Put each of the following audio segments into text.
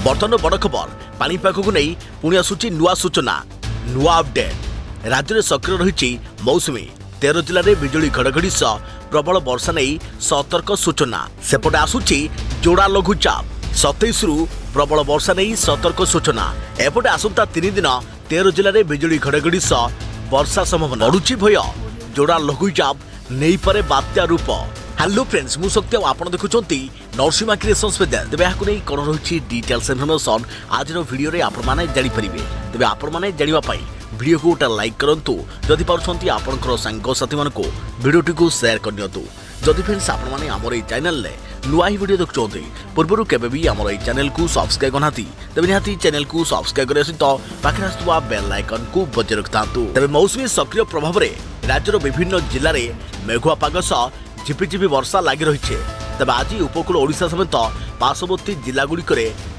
बर्तमान बड़ खबर पानीपाग को नहीं पुणी आसूची नुआ सूचना नुआ अपडेट। राज्य में सक्रिय रही मौसुमी 13 जिले में बिजुली घड़घड़ी सह प्रबल वर्षा नहीं सतर्क सूचना। सेपटे आसूची जोड़ा लघुचाप 27 रु प्रबल वर्षा नहीं सतर्क सूचना। एपटे आसंता 3 दिन 13 जिले में बिजुली घड़घड़ी सह वर्षा संभावना। बढ़ुची भय जोड़ा लघुचाप नहीं पारे बात्या रूप। हेलो फ्रेंड्स मु शक्ति आपन देखुचंती नरसिम्हा क्रिएशंस पेज। तेबे याकु नै कोन रहिछि डिटेल्स इन्फॉर्मेशन आज रो वीडियो रे आपन माने जानि परिबे। तेबे आपन माने जानिबा पई वीडियो को उटा लाइक करंतु। जदि पारुछंती आपनकर संग साथी मानको वीडियोटी को शेयर करनियतु। जदि फ्रेंड्स आपन माने हमर ए चैनल ले नुआ ही वीडियो देखुचंती पूर्वरु केबे भी हमर ए चैनल को सब्सक्राइब करनाती तेबे निहाती चैनल को सब्सक्राइब करे सहित पाखे आसुवा बेल आइकन को बजाय रखतांतु। तेबे मौसुमी सक्रिय प्रभाव रे राज्यर विभिन्न जिल्ला रे मेघुआ पाग सह झिपिझिपि वर्षा लगी रही है। तेज आज उपकूल ओडिशा समेत पार्श्ववर्ती जिलागुड़िक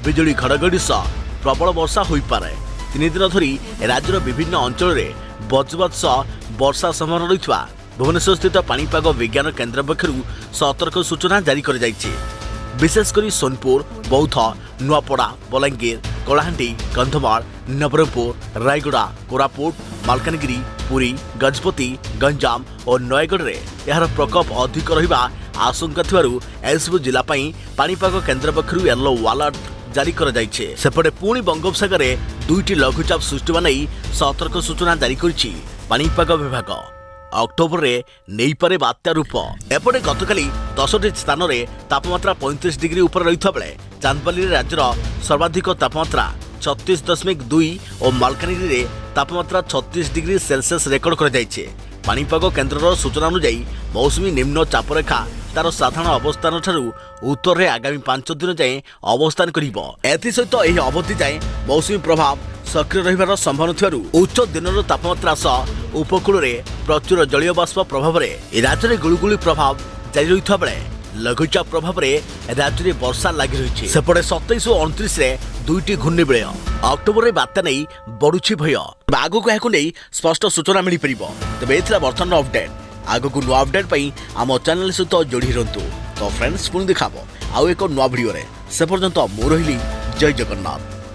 बिजुली घड़घड़ी सह प्रबल वर्षा हो पारे। 3 दिन धरी राज्यर विभिन्न अंचल में बज्रपात सह वर्षा संभावना रही भुवनेश्वर स्थित पानीपाग विज्ञान केन्द्र पक्षर सतर्क सूचना जारी कर विशेषकर सोनपुर बौद्ध नुआपड़ा बलांगीर कलाहांडी कंधमाल नवरंगपुर रायगड़ा कोरापुट मालकानगिरी पुरी गजपति गंजाम और नयगढ़ में यार प्रकोप अधिक रहिबा आशंका थिबारु एसबु जिला पानीपाग केन्द्र पक्षर येलो अलर्ट जारी कर सेपटे पुणी बंगोपसागर दुईटी लघुचाप सृष्टि नहीं सतर्क सूचना जारी करिछि पानीपाग विभाग। अक्टोबर रे नहीं पारे बात्या रूप। एपटे गतकाली 10टी स्थान में तापमात्रा 35 डिग्री ऊपर रही बेले चांदबाली राज्यर सर्वाधिक तापमात्रा 36.2 और मालकानगिरी रे तापमात्रा 36 डिग्री सेल्सियस रेकर्ड कर पानीपाग केन्द्र सूचना अनुसार मौसुमी निम्न चापरेखा तार साधारण अवस्थान ठारू उत्तर में आगामी 5 दिन जाए अवस्थान करिबो। एथिसहित एही अवधि जाए मौसुमी प्रभाव सक्रिय रहिबार संभावना थिबारु उच्च दिनर तापमात्रा सह उपकूल में प्रचुर जलीय बाष्प प्रभाव में राज्य में गुळुगुळी प्रभाव जारी रही बेले लघुचाप प्रभाव में राज्य में वर्षा लगी रही। सेपटे 27 और 29 रे दुईटी घूर्णिबलय अक्टोबर में बात्या नहीं बढ़ुछि भय। आगक यहां नहीं स्पष्ट सूचना मिल पार। तेज ये बर्तमान अपडेट आगक नुआ अपडेट पर आम चैनल सहित जोड़ी रही। तो फ्रेंड्स पुणी देखा आउ एक नुआ वीडियो से पर्यंत मु रही जय जगन्नाथ।